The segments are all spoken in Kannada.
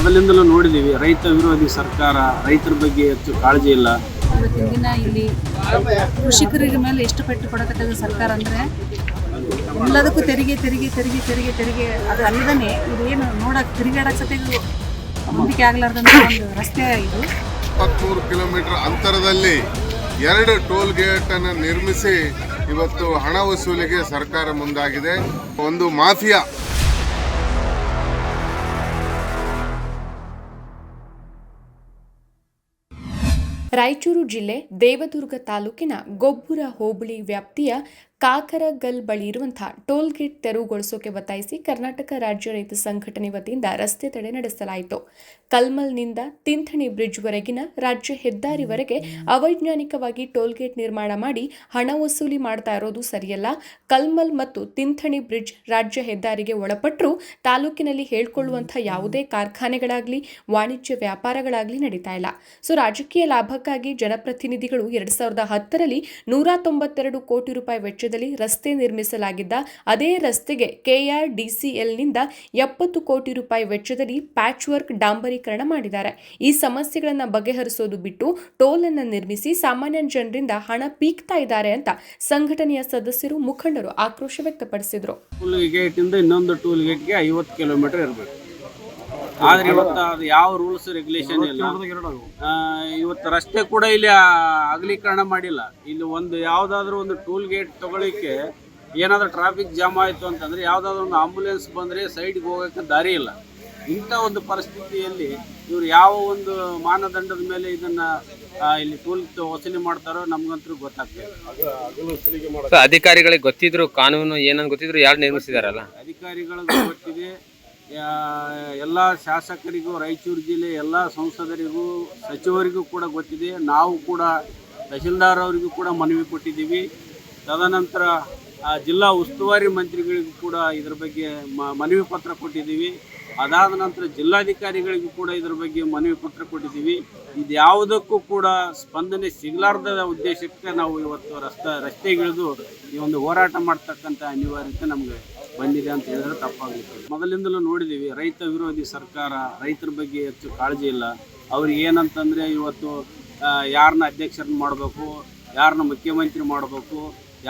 ಮೊದಲಿಂದಲೂ ನೋಡಿದ್ದೀವಿ, ರೈತ ವಿರೋಧಿ ಸರ್ಕಾರ, ರೈತರ ಬಗ್ಗೆ ಹೆಚ್ಚು ಕಾಳಜಿ ಇಲ್ಲ. ಇವತ್ತಿನ ದಿನ ಇಲ್ಲಿ ಕೃಷಿಕರಿಗೆ ಮೇಲೆ ಎಷ್ಟು ಪೆಟ್ಟು ಕೊಡಕತ್ತದ ಸರ್ಕಾರ ಅಂದರೆ ಎಲ್ಲದಕ್ಕೂ ತೆರಿಗೆ ತೆರಿಗೆ ತೆರಿಗೆ ತೆರಿಗೆ ತೆರಿಗೆ. ಅದು ಅಲ್ಲದೇ ಇದು ಏನು ನೋಡಕ್ಕೆ ತಿರುಗಾಡಕ್ಕೆ ಸತೆಗೂ ಹೊಂದಿಕೆ ಆಗಲಾರ್ದಂಥ ಒಂದು ರಸ್ತೆ ಇದು. 23 ಕಿಲೋಮೀಟರ್ ಅಂತರದಲ್ಲಿ 2 ಟೋಲ್ ಗೇಟ್ ಅನ್ನು ನಿರ್ಮಿಸಿ ಇವತ್ತು ಹಣ ವಸೂಲಿಗೆ ಸರ್ಕಾರ ಮುಂದಾಗಿದೆ. ಒಂದು ಮಾಫಿಯಾ. ರಾಯಚೂರು ಜಿಲ್ಲೆ ದೇವದುರ್ಗ ತಾಲೂಕಿನ ಗೊಬ್ಬರ ಹೋಬಳಿ ವ್ಯಾಪ್ತಿಯ ಕಾಕರಗಲ್ ಬಳಿ ಇರುವಂತಹ ಟೋಲ್ಗೇಟ್ ತೆರವುಗೊಳಿಸೋಕೆ ಒತ್ತಾಯಿಸಿ ಕರ್ನಾಟಕ ರಾಜ್ಯ ರೈತ ಸಂಘಟನೆ ವತಿಯಿಂದ ರಸ್ತೆ ತಡೆ ನಡೆಸಲಾಯಿತು. ಕಲ್ಮಲ್ನಿಂದ ತಿಂಥಣಿ ಬ್ರಿಡ್ಜ್ವರೆಗಿನ ರಾಜ್ಯ ಹೆದ್ದಾರಿವರೆಗೆ ಅವೈಜ್ಞಾನಿಕವಾಗಿ ಟೋಲ್ಗೇಟ್ ನಿರ್ಮಾಣ ಮಾಡಿ ಹಣ ವಸೂಲಿ ಮಾಡ್ತಾ ಇರೋದು ಸರಿಯಲ್ಲ. ಕಲ್ಮಲ್ ಮತ್ತು ತಿಂಥಣಿ ಬ್ರಿಡ್ಜ್ ರಾಜ್ಯ ಹೆದ್ದಾರಿಗೆ ಒಳಪಟ್ಟರೂ ತಾಲೂಕಿನಲ್ಲಿ ಹೇಳ್ಕೊಳ್ಳುವಂತಹ ಯಾವುದೇ ಕಾರ್ಖಾನೆಗಳಾಗಲಿ ವಾಣಿಜ್ಯ ವ್ಯಾಪಾರಗಳಾಗಲಿ ನಡೀತಾ ಇಲ್ಲ. ರಾಜಕೀಯ ಲಾಭಕ್ಕಾಗಿ ಜನಪ್ರತಿನಿಧಿಗಳು 2010ರಲ್ಲಿ 192 ಕೋಟಿ ರೂಪಾಯಿ ವೆಚ್ಚ ರಸ್ತೆ ನಿರ್ಮಿಸಲಾಗಿದ್ದ ಅದೇ ರಸ್ತೆಗೆ ಕೆಆರ್ಡಿಸಿಎಲ್ನಿಂದ 70 ಕೋಟಿ ರೂಪಾಯಿ ವೆಚ್ಚದಲ್ಲಿ ಪ್ಯಾಚ್ ವರ್ಕ್ ಡಾಂಬರೀಕರಣ ಮಾಡಿದ್ದಾರೆ. ಈ ಸಮಸ್ಯೆಗಳನ್ನು ಬಗೆಹರಿಸೋದು ಬಿಟ್ಟು ಟೋಲ್ ಅನ್ನು ನಿರ್ಮಿಸಿ ಸಾಮಾನ್ಯ ಜನರಿಂದ ಹಣ ಪೀಕ್ತಾ ಇದ್ದಾರೆ ಅಂತ ಸಂಘಟನೆಯ ಸದಸ್ಯರು ಮುಖಂಡರು ಆಕ್ರೋಶ ವ್ಯಕ್ತಪಡಿಸಿದರು. ಟೋಲ್ ಗೇಟ್ ಇಂದ ಇನ್ನೊಂದು ಟೋಲ್ ಗೇಟ್ಗೆ 50 ಕಿಲೋಮೀಟರ್ ಇರಬೇಕು. ಆದ್ರೆ ಇವತ್ತು ಅದು ಯಾವ ರೂಲ್ಸ್ ರೆಗ್ಯುಲೇಷನ್ ಇಲ್ಲ. ಇವತ್ತು ರಸ್ತೆ ಕೂಡ ಇಲ್ಲಿ ಅಗಲೀಕರಣ ಮಾಡಿಲ್ಲ. ಇಲ್ಲಿ ಒಂದು ಯಾವುದಾದ್ರೂ ಒಂದು ಟೋಲ್ ಗೇಟ್ ತಗೊಳ್ಳಿಕ್ಕೆ ಏನಾದರೂ ಟ್ರಾಫಿಕ್ ಜಾಮ್ ಆಯಿತು ಅಂತಂದರೆ ಯಾವುದಾದ್ರೂ ಒಂದು ಆಂಬುಲೆನ್ಸ್ ಬಂದರೆ ಸೈಡ್ಗೆ ಹೋಗೋಕ್ಕೆ ದಾರಿ ಇಲ್ಲ. ಇಂಥ ಒಂದು ಪರಿಸ್ಥಿತಿಯಲ್ಲಿ ಇವರು ಯಾವ ಒಂದು ಮಾನದಂಡದ ಮೇಲೆ ಇದನ್ನು ಇಲ್ಲಿ ಟೋಲ್ ವಸೂಲಿ ಮಾಡ್ತಾರೋ ನಮ್ಗಂತೂ ಗೊತ್ತಾಗ್ತದೆ. ಅಧಿಕಾರಿಗಳಿಗೆ ಗೊತ್ತಿದ್ರು, ಕಾನೂನು ಏನನ್ನು ಗೊತ್ತಿದ್ರು ಯಾರು ನಿರ್ಮಿಸಿದಾರಲ್ಲ, ಅಧಿಕಾರಿಗಳಿಗೂ ಗೊತ್ತಿದೆ, ಎಲ್ಲ ಶಾಸಕರಿಗೂ, ರಾಯಚೂರು ಜಿಲ್ಲೆ ಎಲ್ಲ ಸಂಸದರಿಗೂ, ಸಚಿವರಿಗೂ ಕೂಡ ಗೊತ್ತಿದೆ. ನಾವು ಕೂಡ ತಹಶೀಲ್ದಾರ್ ಅವರಿಗೂ ಕೂಡ ಮನವಿ ಕೊಟ್ಟಿದ್ದೀವಿ. ತದನಂತರ ಜಿಲ್ಲಾ ಉಸ್ತುವಾರಿ ಮಂತ್ರಿಗಳಿಗೂ ಕೂಡ ಇದರ ಬಗ್ಗೆ ಮನವಿ ಪತ್ರ ಕೊಟ್ಟಿದ್ದೀವಿ. ಅದಾದ ನಂತರ ಜಿಲ್ಲಾಧಿಕಾರಿಗಳಿಗೂ ಕೂಡ ಇದರ ಬಗ್ಗೆ ಮನವಿ ಪತ್ರ ಕೊಟ್ಟಿದ್ದೀವಿ. ಇದು ಯಾವುದಕ್ಕೂ ಕೂಡ ಸ್ಪಂದನೆ ಸಿಗಲಾರ್ದ ಉದ್ದೇಶಕ್ಕೆ ನಾವು ಇವತ್ತು ರಸ್ತೆಗಿಳಿದು ಈ ಒಂದು ಹೋರಾಟ ಮಾಡ್ತಕ್ಕಂಥ ಅನಿವಾರ್ಯತೆ ನಮಗೆ ಬಂದಿದೆ ಅಂತ ಹೇಳಿದ್ರೆ ತಪ್ಪಾಗುತ್ತೆ. ಮೊದಲಿಂದಲೂ ನೋಡಿದ್ದೀವಿ, ರೈತ ವಿರೋಧಿ ಸರ್ಕಾರ, ರೈತರ ಬಗ್ಗೆ ಹೆಚ್ಚು ಕಾಳಜಿ ಇಲ್ಲ. ಅವ್ರಿಗೆ ಏನಂತಂದರೆ ಇವತ್ತು ಯಾರನ್ನ ಅಧ್ಯಕ್ಷರನ್ನ ಮಾಡಬೇಕು, ಯಾರನ್ನ ಮುಖ್ಯಮಂತ್ರಿ ಮಾಡಬೇಕು,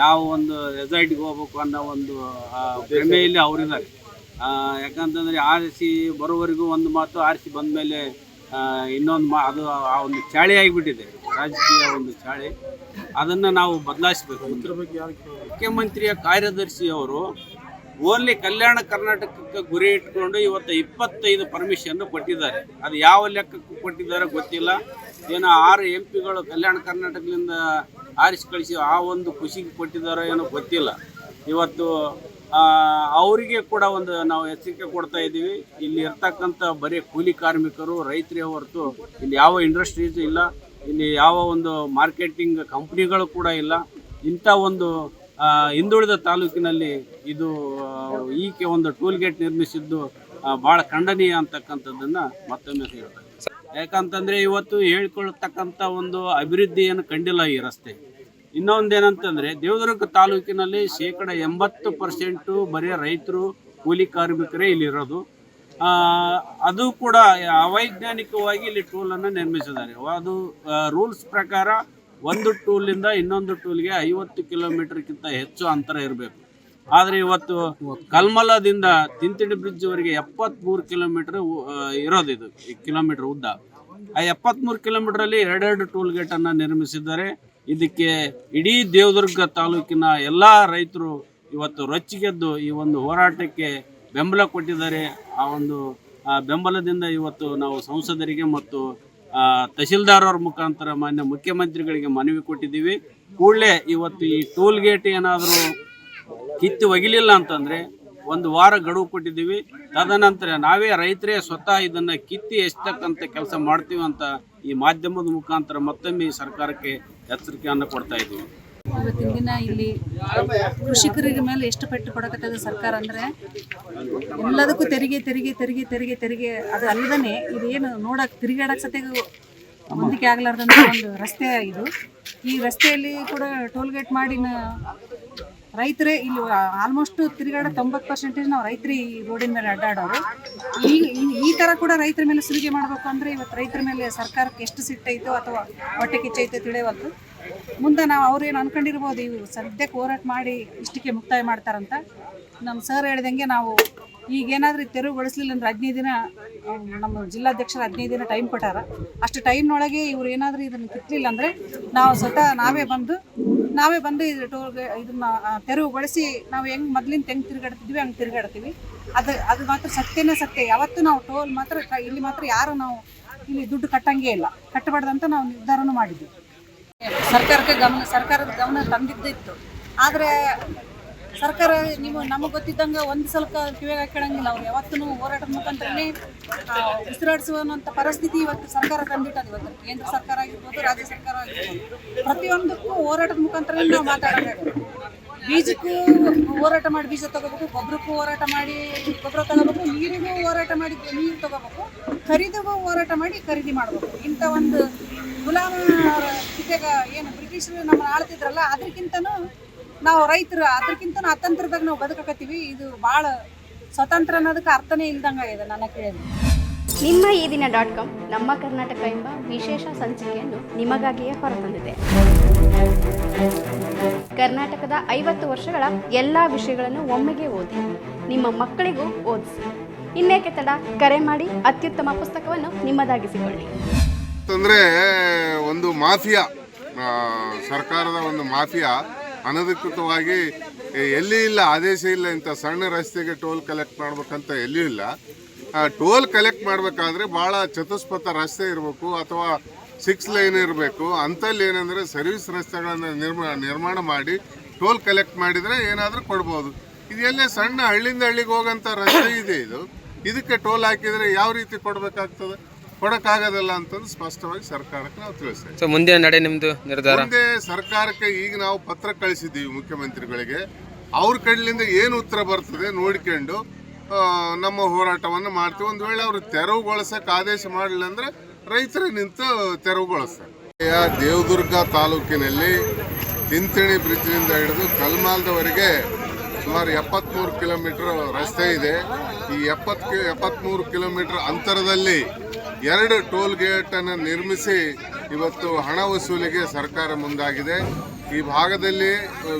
ಯಾವ ಒಂದು ರೆಸಾರ್ಟ್ಗೆ ಹೋಗ್ಬೇಕು ಅನ್ನೋ ಒಂದು ಭ್ರಮೆಯಲ್ಲಿ ಅವರಿದ್ದಾರೆ. ಯಾಕಂತಂದರೆ ಆರಿಸಿ ಬರೋವರೆಗೂ ಒಂದು ಮಾತು, ಆರಿಸಿ ಬಂದ ಮೇಲೆ ಇನ್ನೊಂದು ಅದು ಆ ಒಂದು ಚಾಳಿ ಆಗಿಬಿಟ್ಟಿದೆ, ರಾಜಕೀಯ ಒಂದು ಚಾಳಿ. ಅದನ್ನು ನಾವು ಬದಲಾಯಿಸಬೇಕು. ಮುಖ್ಯಮಂತ್ರಿಯ ಕಾರ್ಯದರ್ಶಿಯವರು ಓನ್ಲಿ ಕಲ್ಯಾಣ ಕರ್ನಾಟಕಕ್ಕೆ ಗುರಿ ಇಟ್ಕೊಂಡು ಇವತ್ತು 25 ಪರ್ಮಿಷನ್ನು ಕೊಟ್ಟಿದ್ದಾರೆ. ಅದು ಯಾವ ಲೆಕ್ಕಕ್ಕೂ ಕೊಟ್ಟಿದ್ದಾರೆ ಗೊತ್ತಿಲ್ಲ. ಏನೋ 6 MP ಕಲ್ಯಾಣ ಕರ್ನಾಟಕದಿಂದ ಆರಿಸಿ ಕಳಿಸಿ ಆ ಒಂದು ಖುಷಿಗೆ ಕೊಟ್ಟಿದ್ದಾರೋ ಏನೋ ಗೊತ್ತಿಲ್ಲ. ಇವತ್ತು ಅವರಿಗೆ ಕೂಡ ಒಂದು ನಾವು ಎಚ್ಚರಿಕೆ ಕೊಡ್ತಾ ಇದ್ದೀವಿ. ಇಲ್ಲಿ ಇರ್ತಕ್ಕಂಥ ಬರೀ ಕೂಲಿ ಕಾರ್ಮಿಕರು, ರೈತರೇ ಹೊರತು ಇಲ್ಲಿ ಯಾವ ಇಂಡಸ್ಟ್ರೀಸ್ ಇಲ್ಲ, ಇಲ್ಲಿ ಯಾವ ಒಂದು ಮಾರ್ಕೆಟಿಂಗ್ ಕಂಪ್ನಿಗಳು ಕೂಡ ಇಲ್ಲ. ಇಂಥ ಒಂದು ಹಿಂದುಳಿದ ತಾಲೂಕಿನಲ್ಲಿ ಇದು ಈಕೆ ಒಂದು ಟೋಲ್ ಗೇಟ್ ನಿರ್ಮಿಸಿದ್ದು ಭಾಳ ಖಂಡನೀಯ ಅಂತಕ್ಕಂಥದ್ದನ್ನು ಮತ್ತೊಮ್ಮೆ ಹೇಳ್ತಾರೆ. ಯಾಕಂತಂದರೆ ಇವತ್ತು ಹೇಳ್ಕೊಳ್ತಕ್ಕಂಥ ಒಂದು ಅಭಿವೃದ್ಧಿ ಏನು ಕಂಡಿಲ್ಲ ಈ ರಸ್ತೆ. ಇನ್ನೊಂದೇನಂತಂದರೆ ದೇವದುರ್ಗ ತಾಲೂಕಿನಲ್ಲಿ 80% ಬರೀ ರೈತರು, ಕೂಲಿ ಕಾರ್ಮಿಕರೇ ಇಲ್ಲಿರೋದು. ಅದು ಕೂಡ ಅವೈಜ್ಞಾನಿಕವಾಗಿ ಇಲ್ಲಿ ಟೋಲನ್ನು ನಿರ್ಮಿಸಿದ್ದಾರೆ. ಅದು ರೂಲ್ಸ್ ಪ್ರಕಾರ ಒಂದು ಟೋಲಿಂದ ಇನ್ನೊಂದು ಟೋಲ್ಗೆ 50 ಕಿಲೋಮೀಟರ್ಗಿಂತ ಹೆಚ್ಚು ಅಂತರ ಇರಬೇಕು. ಆದರೆ ಇವತ್ತು ಕಲ್ಮಲದಿಂದ ತಿಂಥಣಿ ಬ್ರಿಡ್ಜ್ವರೆಗೆ 73 ಕಿಲೋಮೀಟರ್ ಇರೋದು. ಇದು ಕಿಲೋಮೀಟರ್ ಉದ್ದ. ಆ 73 ಕಿಲೋಮೀಟರಲ್ಲಿ 2 ಟೋಲ್ ಗೇಟನ್ನು ನಿರ್ಮಿಸಿದ್ದಾರೆ. ಇದಕ್ಕೆ ಇಡೀ ದೇವದುರ್ಗ ತಾಲೂಕಿನ ಎಲ್ಲ ರೈತರು ಇವತ್ತು ರೊಚ್ಚಿಗೆದ್ದು ಈ ಒಂದು ಹೋರಾಟಕ್ಕೆ ಬೆಂಬಲ ಕೊಟ್ಟಿದ್ದಾರೆ. ಆ ಒಂದು ಬೆಂಬಲದಿಂದ ಇವತ್ತು ನಾವು ಸಂಸದರಿಗೆ ಮತ್ತು ತಹಶೀಲ್ದಾರ್ ಅವ್ರ ಮುಖಾಂತರ ಮಾನ್ಯ ಮುಖ್ಯಮಂತ್ರಿಗಳಿಗೆ ಮನವಿ ಕೊಟ್ಟಿದ್ದೀವಿ. ಕೂಡಲೇ ಇವತ್ತು ಈ ಟೋಲ್ ಗೇಟ್ ಏನಾದರೂ ಕಿತ್ತು ಒಗಿಲಿಲ್ಲ ಅಂತಂದರೆ 1 ವಾರ ಗಡುವು ಕೊಟ್ಟಿದ್ದೀವಿ. ತದನಂತರ ನಾವೇ ರೈತರೇ ಸ್ವತಃ ಇದನ್ನು ಕಿತ್ತಿ ಎಸ್ತಕ್ಕಂಥ ಕೆಲಸ ಮಾಡ್ತೀವಿ ಅಂತ ಈ ಮಾಧ್ಯಮದ ಮುಖಾಂತರ ಮತ್ತೊಮ್ಮೆ ಈ ಸರ್ಕಾರಕ್ಕೆ ಎಚ್ಚರಿಕೆಯನ್ನು ಕೊಡ್ತಾ ಇದ್ದೀವಿ. ಇವತ್ತಿನ ದಿನ ಇಲ್ಲಿ ಕೃಷಿಕರಿಗೆ ಮೇಲೆ ಎಷ್ಟು ಪೆಟ್ಟು ಕೊಡಕತ್ತದ ಸರ್ಕಾರ ಅಂದರೆ ಎಲ್ಲದಕ್ಕೂ ತೆರಿಗೆ ತೆರಿಗೆ ತೆರಿಗೆ ತೆರಿಗೆ ತೆರಿಗೆ. ಅದು ಅಲ್ಲದೇ ಇದು ಏನು ನೋಡಕ್ಕೆ ತಿರುಗಾಡಕ್ಕೆ ಸತೆಗೂ ಹೊಂದಿಕೆ ಆಗಲಾರ್ದಂಥ ಒಂದು ರಸ್ತೆ ಇದು. ಈ ರಸ್ತೆಯಲ್ಲಿ ಕೂಡ ಟೋಲ್ ಗೇಟ್ ಮಾಡಿ ರೈತರೇ ಇಲ್ಲಿ ಆಲ್ಮೋಸ್ಟ್ ತಿರುಗಾಡ 90% ನಾವು ರೈತರು ಈ ರೋಡಿನ ಮೇಲೆ ಅಡ್ಡಾಡೋರು. ಈ ಥರ ಕೂಡ ರೈತರ ಮೇಲೆ ಸುಲಿಗೆ ಮಾಡಬೇಕು ಅಂದರೆ ಇವತ್ತು ರೈತರ ಮೇಲೆ ಸರ್ಕಾರಕ್ಕೆ ಎಷ್ಟು ಸಿಟ್ಟೈತೋ ಅಥವಾ ಹೊಟ್ಟೆ ಕಿಚ್ಚೈತೋ ತಿಳಿಯವಲ್ದು. ಮುಂದೆ ನಾವು ಅವ್ರೇನು ಅನ್ಕೊಂಡಿರ್ಬೋದು ಇವು ಸದ್ಯಕ್ಕೆ ಹೋರಾಟ ಮಾಡಿ ಇಷ್ಟಕ್ಕೆ ಮುಕ್ತಾಯ ಮಾಡ್ತಾರಂತ. ನಮ್ಮ ಸರ್ ಹೇಳ್ದಂಗೆ ನಾವು ಈಗೇನಾದ್ರೂ ತೆರವುಗೊಳಿಸ್ಲಿಲ್ಲ ಅಂದ್ರೆ 15 ದಿನ ನಮ್ಮ ಜಿಲ್ಲಾಧ್ಯಕ್ಷರು 15 ದಿನ ಟೈಮ್ ಕೊಟ್ಟಾರ. ಅಷ್ಟು ಟೈಮ್ನೊಳಗೆ ಇವ್ರು ಏನಾದರೂ ಇದನ್ನು ಕಿತ್ತಲಿಲ್ಲ ಅಂದರೆ ನಾವು ಸ್ವತಃ ನಾವೇ ಬಂದು ಇದನ್ನ ತೆರವುಗೊಳಿಸಿ ನಾವು ಮೊದಲಿಂದ ಹೆಂಗೆ ತಿರುಗಾಡ್ತಿದ್ವಿ ಹಂಗೆ ತಿರುಗಾಡ್ತೀವಿ. ಅದು ಮಾತ್ರ ಸತ್ಯನೇ ಸತ್ಯ. ಯಾವತ್ತೂ ನಾವು ಟೋಲ್ ಮಾತ್ರ ಇಲ್ಲಿ ಮಾತ್ರ ಯಾರು ನಾವು ಇಲ್ಲಿ ದುಡ್ಡು ಕಟ್ಟಂಗೇ ಇಲ್ಲ, ಕಟ್ಟಬಾರ್ದಂತ ನಾವು ನಿರ್ಧಾರನೂ ಮಾಡಿದ್ವಿ. ಸರ್ಕಾರದ ಗಮನ ತಂದಿದ್ದಿತ್ತು. ಆದರೆ ಸರ್ಕಾರ ನೀವು ನಮಗೆ ಗೊತ್ತಿದ್ದಂಗೆ ಒಂದು ಸಲ ಕಿವಿಗೆ ಹಾಕೊಳ್ಳಂಗಿಲ್ಲ. ಅವ್ರು ಯಾವತ್ತೂ ಹೋರಾಟದ ಮುಖಾಂತರನೇ ಉಸಿರಾಡಿಸುವಂಥ ಪರಿಸ್ಥಿತಿ ಇವತ್ತು ಸರ್ಕಾರ ತಂದಿಟ್ಟದು. ಇವತ್ತು ಕೇಂದ್ರ ಸರ್ಕಾರ ಆಗಿರ್ಬೋದು, ರಾಜ್ಯ ಸರ್ಕಾರ ಆಗಿರ್ಬೋದು, ಪ್ರತಿಯೊಂದಕ್ಕೂ ಹೋರಾಟದ ಮುಖಾಂತರನೇ ನಾವು ಮಾತಾಡೋದು. ಬೀಜಕ್ಕೂ ಹೋರಾಟ ಮಾಡಿ ಬೀಜ ತಗೋಬೇಕು, ಗೊಬ್ಬರಕ್ಕೂ ಹೋರಾಟ ಮಾಡಿ ಗೊಬ್ಬರ ತಗೋಬೇಕು, ನೀರಿಗೂ ಹೋರಾಟ ಮಾಡಿ ನೀರು ತಗೋಬೇಕು, ಖರೀದಿಗೂ ಹೋರಾಟ ಮಾಡಿ ಖರೀದಿ ಮಾಡಬೇಕು. ಇಂಥ ಒಂದು ಗುಲಾಮ ಸ್ಥಿತಿಯಾಗ ಏನು ಬ್ರಿಟಿಷರು ನಮ್ಮನ್ನು ಆಳ್ತಿದ್ರಲ್ಲ, ಅದಕ್ಕಿಂತನೂ ನಾವು ರೈತರು ಅದಕ್ಕಿಂತ ಅತಂತ್ರದಾಗ ನಾವು ಬದುಕಕತ್ತೀವಿ. ಇದು ಭಾಳ ಸ್ವತಂತ್ರ ಅನ್ನೋದಕ್ಕೆ ಅರ್ಥನೇ ಇಲ್ದಂಗೆ ಇದೆ ನನ್ನ ಕೇಳಿ. ನಿಮ್ಮ ಈ ದಿನ .com ನಮ್ಮ ಕರ್ನಾಟಕ ಎಂಬ ವಿಶೇಷ ಸಂಚಿಕೆಯನ್ನು ನಿಮಗಾಗಿಯೇ ಹೊರತಂದಿದೆ. ಕರ್ನಾಟಕದ 50 ವರ್ಷಗಳ ಎಲ್ಲ ವಿಷಯಗಳನ್ನು ಒಮ್ಮೆಗೆ ಓದಿ ನಿಮ್ಮ ಮಕ್ಕಳಿಗೂ ಓದಿಸಿ. ಇನ್ನೇಕೆ ತಡ, ಕರೆ ಮಾಡಿ ಅತ್ಯುತ್ತಮ ಪುಸ್ತಕವನ್ನು ನಿಮ್ಮದಾಗಿಸಿಕೊಳ್ಳಿ. ಅಂತಂದರೆ ಒಂದು ಮಾಫಿಯಾ, ಸರ್ಕಾರದ ಒಂದು ಮಾಫಿಯಾ ಅನಧಿಕೃತವಾಗಿ ಎಲ್ಲಿ ಇಲ್ಲ, ಆದೇಶ ಇಲ್ಲ, ಇಂಥ ಸಣ್ಣ ರಸ್ತೆಗೆ ಟೋಲ್ ಕಲೆಕ್ಟ್ ಮಾಡ್ಬೇಕಂತ ಎಲ್ಲಿಯೂ ಇಲ್ಲ. ಟೋಲ್ ಕಲೆಕ್ಟ್ ಮಾಡಬೇಕಾದ್ರೆ ಭಾಳ ಚತುಷ್ಪಥ ರಸ್ತೆ ಇರಬೇಕು ಅಥವಾ 6 ಲೈನ್ ಇರಬೇಕು. ಅಂಥಲ್ಲಿ ಏನಂದರೆ ಸರ್ವಿಸ್ ರಸ್ತೆಗಳನ್ನು ನಿರ್ಮಾಣ ಮಾಡಿ ಟೋಲ್ ಕಲೆಕ್ಟ್ ಮಾಡಿದರೆ ಏನಾದರೂ ಕೊಡ್ಬೋದು. ಇದೆಲ್ಲೇ ಸಣ್ಣ ಹಳ್ಳಿಯಿಂದ ಹಳ್ಳಿಗೆ ಹೋಗೋಂಥ ರಸ್ತೆ ಇದೆ. ಇದಕ್ಕೆ ಟೋಲ್ ಹಾಕಿದರೆ ಯಾವ ರೀತಿ ಕೊಡಬೇಕಾಗ್ತದೆ? ಕೊಡೋಕ್ಕಾಗೋದಿಲ್ಲ ಅಂತಂದು ಸ್ಪಷ್ಟವಾಗಿ ಸರ್ಕಾರಕ್ಕೆ ನಾವು ತಿಳಿಸ್ತೇವೆ. ಸೊ ಮುಂದಿನ ನಡೆ ನಿಮ್ಮದು ನಿರ್ಧಾರ? ಮುಂದೆ ಸರ್ಕಾರಕ್ಕೆ ಈಗ ನಾವು ಪತ್ರ ಕಳಿಸಿದ್ದೀವಿ ಮುಖ್ಯಮಂತ್ರಿಗಳಿಗೆ. ಅವ್ರ ಕಡೆಯಿಂದ ಏನು ಉತ್ತರ ಬರ್ತದೆ ನೋಡ್ಕೊಂಡು ನಮ್ಮ ಹೋರಾಟವನ್ನು ಮಾಡ್ತೀವಿ. ಒಂದು ವೇಳೆ ಅವರು ತೆರವುಗೊಳಿಸಕ್ಕೆ ಆದೇಶ ಮಾಡಲಿಲ್ಲ ಅಂದರೆ ರೈತರೇ ನಿಂತು ತೆರವುಗೊಳಿಸ್ತಾರೆ. ದೇವದುರ್ಗ ತಾಲೂಕಿನಲ್ಲಿ ತಿಂತಿಣಿ ಬ್ರಿಡ್ಜ್ನಿಂದ ಹಿಡಿದು ಕಲ್ಮಾಲ್ದವರೆಗೆ ಸುಮಾರು 73 ಕಿಲೋಮೀಟರ್ ರಸ್ತೆ ಇದೆ. ಈ 73 ಕಿಲೋಮೀಟರ್ ಅಂತರದಲ್ಲಿ 2 ಟೋಲ್ ಗೇಟನ್ನು ನಿರ್ಮಿಸಿ ಇವತ್ತು ಹಣ ವಸೂಲಿಗೆ ಸರ್ಕಾರ ಮುಂದಾಗಿದೆ. ಈ ಭಾಗದಲ್ಲಿ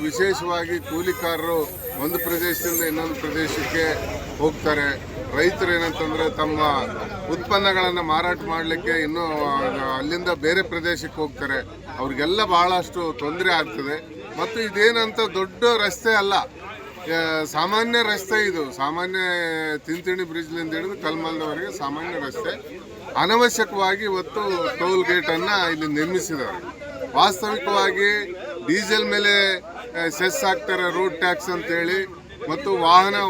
ವಿಶೇಷವಾಗಿ ಕೂಲಿಕಾರರು ಒಂದು ಪ್ರದೇಶದಿಂದ ಇನ್ನೊಂದು ಪ್ರದೇಶಕ್ಕೆ ಹೋಗ್ತಾರೆ. ರೈತರು ಏನಂತಂದರೆ ತಮ್ಮ ಉತ್ಪನ್ನಗಳನ್ನು ಮಾರಾಟ ಮಾಡಲಿಕ್ಕೆ ಇನ್ನೂ ಅಲ್ಲಿಂದ ಬೇರೆ ಪ್ರದೇಶಕ್ಕೆ ಹೋಗ್ತಾರೆ. ಅವ್ರಿಗೆಲ್ಲ ಭಾಳಷ್ಟು ತೊಂದರೆ ಆಗ್ತದೆ. ಮತ್ತು ಇದೇನಂತ ದೊಡ್ಡ ರಸ್ತೆ ಅಲ್ಲ, ಸಾಮಾನ್ಯ ರಸ್ತೆ. ಇದು ಸಾಮಾನ್ಯ ತಿಂತಿಣಿ ಬ್ರಿಡ್ಜ್ನಿಂದ ಹಿಡಿದು ಕಲ್ಮಾಲ್ದವರೆಗೆ ಸಾಮಾನ್ಯ ರಸ್ತೆ. ಅನವಶ್ಯಕವಾಗಿ ಇವತ್ತು ಟೋಲ್ ಗೇಟನ್ನು ಇಲ್ಲಿ ನಿರ್ಮಿಸಿದ್ದಾರೆ. ವಾಸ್ತವಿಕವಾಗಿ ಡೀಸೆಲ್ ಮೇಲೆ ಸೆಸ್ ಹಾಕ್ತಾರೆ, ರೋಡ್ ಟ್ಯಾಕ್ಸ್ ಅಂತೇಳಿ, ಮತ್ತು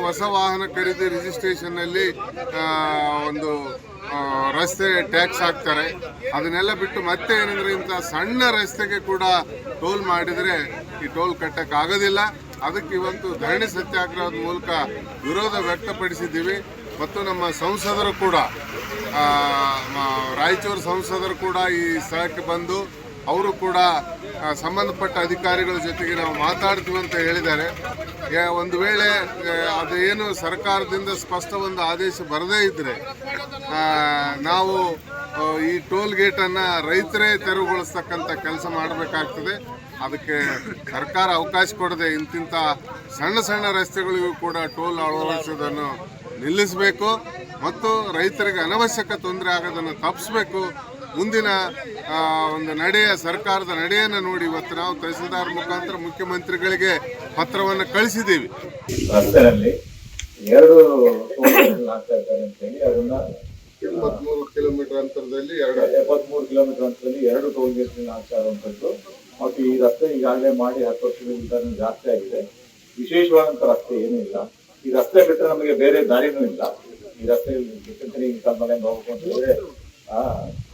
ಹೊಸ ವಾಹನ ಖರೀದಿ ರಿಜಿಸ್ಟ್ರೇಷನ್ನಲ್ಲಿ ಒಂದು ರಸ್ತೆ ಟ್ಯಾಕ್ಸ್ ಹಾಕ್ತಾರೆ. ಅದನ್ನೆಲ್ಲ ಬಿಟ್ಟು ಮತ್ತೆ ಏನಂದರೆ ಇಂಥ ಸಣ್ಣ ರಸ್ತೆಗೆ ಕೂಡ ಟೋಲ್ ಮಾಡಿದರೆ ಈ ಟೋಲ್ ಕಟ್ಟಕ್ಕಾಗೋದಿಲ್ಲ. ಅದಕ್ಕೆ ಇವತ್ತು ಧರಣಿ ಸತ್ಯಾಗ್ರಹದ ಮೂಲಕ ವಿರೋಧ ವ್ಯಕ್ತಪಡಿಸಿದ್ದೀವಿ. ಮತ್ತು ನಮ್ಮ ಸಂಸದರು ಕೂಡ, ರಾಯಚೂರು ಸಂಸದರು ಕೂಡ ಈ ಸ್ಥಳಕ್ಕೆ ಬಂದು ಅವರು ಕೂಡ ಸಂಬಂಧಪಟ್ಟ ಅಧಿಕಾರಿಗಳ ಜೊತೆಗೆ ನಾವು ಮಾತಾಡ್ತೀವಿ ಅಂತ ಹೇಳಿದ್ದಾರೆ. ಒಂದು ವೇಳೆ ಅದೇನು ಸರ್ಕಾರದಿಂದ ಸ್ಪಷ್ಟ ಒಂದು ಆದೇಶ ಬರದೇ ಇದ್ದರೆ ನಾವು ಈ ಟೋಲ್ ಗೇಟನ್ನು ರೈತರೇ ತೆರವುಗೊಳಿಸ್ತಕ್ಕಂಥ ಕೆಲಸ ಮಾಡಬೇಕಾಗ್ತದೆ. ಅದಕ್ಕೆ ಸರ್ಕಾರ ಅವಕಾಶ ಕೊಡದೆ ಇಂತಿಂಥ ಸಣ್ಣ ರಸ್ತೆಗಳಿಗೂ ಕೂಡ ಟೋಲ್ ಅಳವಡಿಸೋದನ್ನು ನಿಲ್ಲಿಸಬೇಕು ಮತ್ತು ರೈತರಿಗೆ ಅನವಶ್ಯಕ ತೊಂದರೆ ಆಗೋದನ್ನು ತಪ್ಪಿಸಬೇಕು. ಮುಂದಿನ ಒಂದು ಸರ್ಕಾರದ ನಡೆಯನ್ನು ನೋಡಿ ಇವತ್ತು ನಾವು ತಹಸೀಲ್ದಾರ್ ಮುಖಾಂತರ ಮುಖ್ಯಮಂತ್ರಿಗಳಿಗೆ ಪತ್ರವನ್ನು ಕಳಿಸಿದ್ದೀವಿ. ರಸ್ತೆಯಲ್ಲಿ 2 ಟೋಲ್ ಹಾಕ್ತಾ ಇದ್ದಾರೆ ಅಂತ ಹೇಳಿ ಅದನ್ನ 73 ಕಿಲೋಮೀಟರ್ ಅಂತರದಲ್ಲಿ 73 ಕಿಲೋಮೀಟರ್ ಅಂತರದಲ್ಲಿ 2 ಟೋಲ್ ಗೇಟ್ ಹಾಕ್ತಾ ಇರುವಂತದ್ದು. ಮತ್ತು ಈ ರಸ್ತೆ ಈಗಾಗಲೇ ಮಾಡಿ 10 ವರ್ಷಗಳಿಂದ ಜಾಸ್ತಿ ಆಗಿದೆ. ವಿಶೇಷವಾದಂತ ರಸ್ತೆ ಏನೂ ಇಲ್ಲ. ಈ ರಸ್ತೆ ಬಿಟ್ಟರೆ ನಮಗೆ ಬೇರೆ ದಾರಿನೂ ಇಲ್ಲ. ಈ ರಸ್ತೆ ಕಲ್ಮಲೆಯಿಂದ ಹೋಗ್ಬೇಕು ಅಂತ ಹೇಳಿದ್ರೆ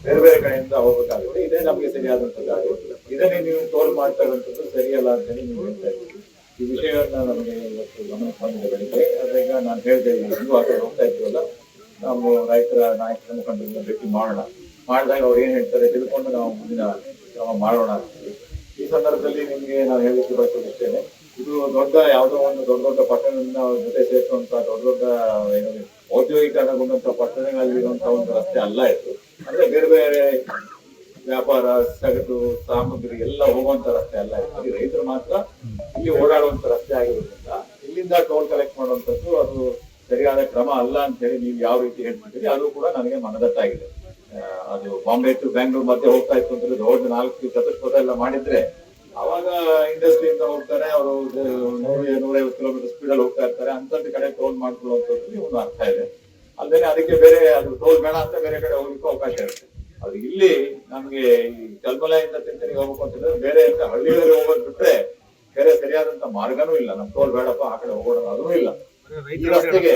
ಬೇರೆ ಕಡೆಯಿಂದ ಹೋಗ್ಬೇಕಾಗುತ್ತೆ. ಇದೇ ನಮಗೆ ಸರಿಯಾದಂತ ದಾರಿ. ಇದನ್ನೇ ನೀವು ಟೋಲ್ ಮಾಡ್ತಾ ಇರುವಂತದ್ದು ಸರಿಯಲ್ಲ ಅಂತ ಹೇಳಿ ನೀವು ಹೇಳ್ತಾ ಇದ್ದೀವಿ. ಈ ವಿಷಯವನ್ನ ನಮಗೆ ಇವತ್ತು ಗಮನಕ್ಕೆ ಬಂದಿದೆ ಬೆಳಿಗ್ಗೆ. ಅದಾಗ ನಾನು ಹೇಳಿದೆ, ಇನ್ನೂ ಆ ಕಡೆ ಹೋಗ್ತಾ ಇದ್ದೀವಲ್ಲ, ನಾವು ರೈತರ ನಾಯಕರ ಮುಖಂಡರನ್ನ ಭೇಟಿ ಮಾಡಿದಾಗ ಅವ್ರು ಏನ್ ಹೇಳ್ತಾರೆ ತಿಳ್ಕೊಂಡು ನಾವು ಮುಂದಿನ ಕ್ರಮ ಮಾಡೋಣ ಅಂತೀವಿ. ಈ ಸಂದರ್ಭದಲ್ಲಿ ನಿಮಗೆ ನಾನು ಹೇಳಲಿಕ್ಕೆ ಬಯಸೋದಿಷ್ಟೇನೆ, ಇದು ದೊಡ್ಡ ಯಾವುದೋ ಒಂದು ದೊಡ್ಡ ಪಟ್ಟಣದಿಂದ ಜೊತೆ ಸೇರಿಸುವಂತ ದೊಡ್ಡ ಏನು ಔದ್ಯೋಗೀಕರಣಗೊಂಡಂತ ಪಟ್ಟಣಗಳಲ್ಲಿರುವಂತಹ ಒಂದು ರಸ್ತೆ ಅಲ್ಲ ಇದು. ಅಂದ್ರೆ ಬೇರೆ ಬೇರೆ ವ್ಯಾಪಾರ ಸಗಟು ಸಾಮಗ್ರಿ ಎಲ್ಲ ಹೋಗುವಂತ ರಸ್ತೆ ಅಲ್ಲ ಇದು. ರೈತರು ಮಾತ್ರ ಇಲ್ಲಿ ಓಡಾಡುವಂತ ರಸ್ತೆ ಆಗಿರೋದ್ರಿಂದ ಇಲ್ಲಿಂದ ಟೋಲ್ ಕಲೆಕ್ಟ್ ಮಾಡುವಂತದ್ದು ಅದು ಸರಿಯಾದ ಕ್ರಮ ಅಲ್ಲ ಅಂತ ಹೇಳಿ ನೀವು ಯಾವ ರೀತಿ ಹೇಳ್ತಿದ್ದೀರಿ ಅದು ಕೂಡ ನನಗೆ ಮನದಟ್ಟಾಗಿದೆ. ಅದು ಬಾಂಬೆ ಟು ಬ್ಯಾಂಗ್ಳೂರ್ ಮಧ್ಯೆ ಹೋಗ್ತಾ ಇತ್ತು ಅಂತ ದೊಡ್ಡ 4 ಚತುಷ್ಪಥ ಎಲ್ಲ ಮಾಡಿದ್ರೆ ಅವಾಗ ಇಂಡಸ್ಟ್ರಿಯಿಂದ ಹೋಗ್ತಾರೆ, ಅವರು 100-150 ಕಿಲೋಮೀಟರ್ ಸ್ಪೀಡ್ ಅಲ್ಲಿ ಹೋಗ್ತಾ ಇರ್ತಾರೆ. ಅಂತದ್ದು ಕಡೆ ಟೋಲ್ ಮಾಡ್ಕೊಳ್ಳುವಂಥದ್ದು ಒಂದು ಅರ್ಥ ಇದೆ. ಅಲ್ಲದೆ ಅದಕ್ಕೆ ಬೇರೆ ಅದು ಟೋಲ್ ಬೇಡ ಅಂತ ಬೇರೆ ಕಡೆ ಹೋಗ್ಲಿಕ್ಕೂ ಅವಕಾಶ ಇರುತ್ತೆ. ಅದು ಇಲ್ಲಿ ನಮ್ಗೆ ಈ ಕಲ್ಮಲೆಯಿಂದ ತಿಂತನಿಗೆ ಹೋಗ್ಬೇಕು ಅಂತಂದ್ರೆ ಬೇರೆ ಹಳ್ಳಿಗಳಲ್ಲಿ ಹೋಗೋದ್ ಬಿಟ್ರೆ ಬೇರೆ ಸರಿಯಾದಂತ ಮಾರ್ಗನೂ ಇಲ್ಲ. ನಮ್ ಟೋಲ್ ಬೇಡಪ್ಪ ಆ ಕಡೆ ಹೋಗೋಣ ಅದೂ ಇಲ್ಲ. ಈ ರಸ್ತೆಗೆ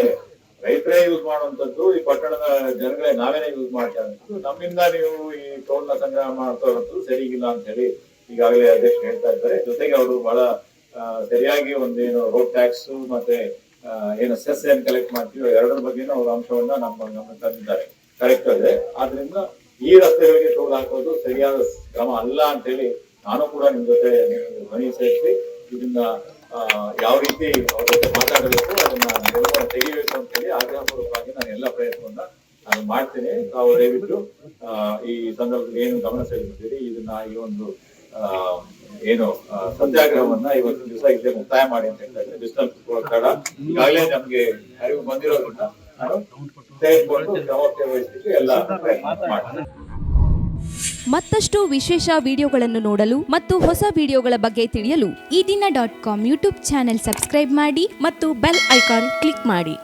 ರೈತರೇ ಯೂಸ್ ಮಾಡುವಂತದ್ದು, ಈ ಪಟ್ಟಣದ ಜನಗಳೇ ನಾವೇನೇ ಯೂಸ್ ಮಾಡ್ತಾ ಇರೋದು. ನಮ್ಮಿಂದ ನೀವು ಈ ಟೋಲ್ ನ ಸಂಗ್ರಹ ಮಾಡ್ತಾ ಇರೋದು ಸರಿಗಿಲ್ಲ ಅಂತ ಹೇಳಿ ಈಗಾಗಲೇ ಅಧ್ಯಕ್ಷರು ಹೇಳ್ತಾ ಇದ್ದಾರೆ. ಜೊತೆಗೆ ಅವರು ಬಹಳ ಸರಿಯಾಗಿ ಒಂದೇನು ರೋಡ್ ಟ್ಯಾಕ್ಸ್ ಮತ್ತೆ ಏನು ಸೆಸ್ ಏನ್ ಕಲೆಕ್ಟ್ ಮಾಡ್ತೀವಿ ಎರಡರ ಬಗ್ಗೆನೂ ಅವ್ರ ಅಂಶವನ್ನ ನಮ್ಮ ತಂದಿದ್ದಾರೆ. ಕರೆಕ್ಟ್ ಇದೆ. ಆದ್ರಿಂದ ಈ ರಸ್ತೆಗಳಿಗೆ ಟೋಲ್ ಹಾಕೋದು ಸರಿಯಾದ ಕ್ರಮ ಅಲ್ಲ ಅಂತ ಹೇಳಿ ನಾನು ಕೂಡ ನಿಮ್ ಜೊತೆ ಧ್ವನಿ ಸೇರಿಸಿ ಇದನ್ನ ಯಾವ ರೀತಿ ಅವ್ರ ಜೊತೆ ಮಾತಾಡಬೇಕು ಅದನ್ನ ನಿರ್ವಹಣೆ ತೆಗಿಬೇಕು ಅಂತ ಹೇಳಿ ಆಗ್ರಹಪೂರ್ವಕವಾಗಿ ನಾನು ಎಲ್ಲ ಪ್ರಯತ್ನವನ್ನ ನಾನು ಮಾಡ್ತೀನಿ. ತಾವು ದಯವಿಟ್ಟು ಈ ಸಂದರ್ಭದಲ್ಲಿ ಏನು ಗಮನ ಸೆಳೆದಿದ್ದೀರಿ ಇದನ್ನ ಈ ಒಂದು ಏನು ಸತ್ಯಾಗ್ರಹವನ್ನ ಇವತ್ತು ದಿವಸ ಇಲ್ಲೇ ಮುಕ್ತಾಯ ಮಾಡಿ ಅಂತ ಹೇಳ್ತಾ ಇದ್ದೀನಿ. ಡಿಸ್ಟನ್ಸ್ ತಡ ಈಗಾಗಲೇ ನಮ್ಗೆ ಅರಿವು ಬಂದಿರೋದ್ರಿಂದ ನಾನು ತೆಗೆದುಕೊಂಡು ಜವಾಬ್ದಾರಿ ವಹಿಸಲಿಕ್ಕೆ ಎಲ್ಲ ಪ್ರಯತ್ನ ಮಾಡ್ತೀನಿ. ಮತ್ತಷ್ಟು ವಿಶೇಷ ವಿಡಿಯೋಗಳನ್ನು ನೋಡಲು ಮತ್ತು ಹೊಸ ವಿಡಿಯೋಗಳ ಬಗ್ಗೆ ತಿಳಿಯಲು ಈ ದಿನ .com ಯೂಟ್ಯೂಬ್ ಚಾನೆಲ್ ಸಬ್ಸ್ಕ್ರೈಬ್ ಮಾಡಿ ಮತ್ತು ಬೆಲ್ ಐಕಾನ್ ಕ್ಲಿಕ್ ಮಾಡಿ.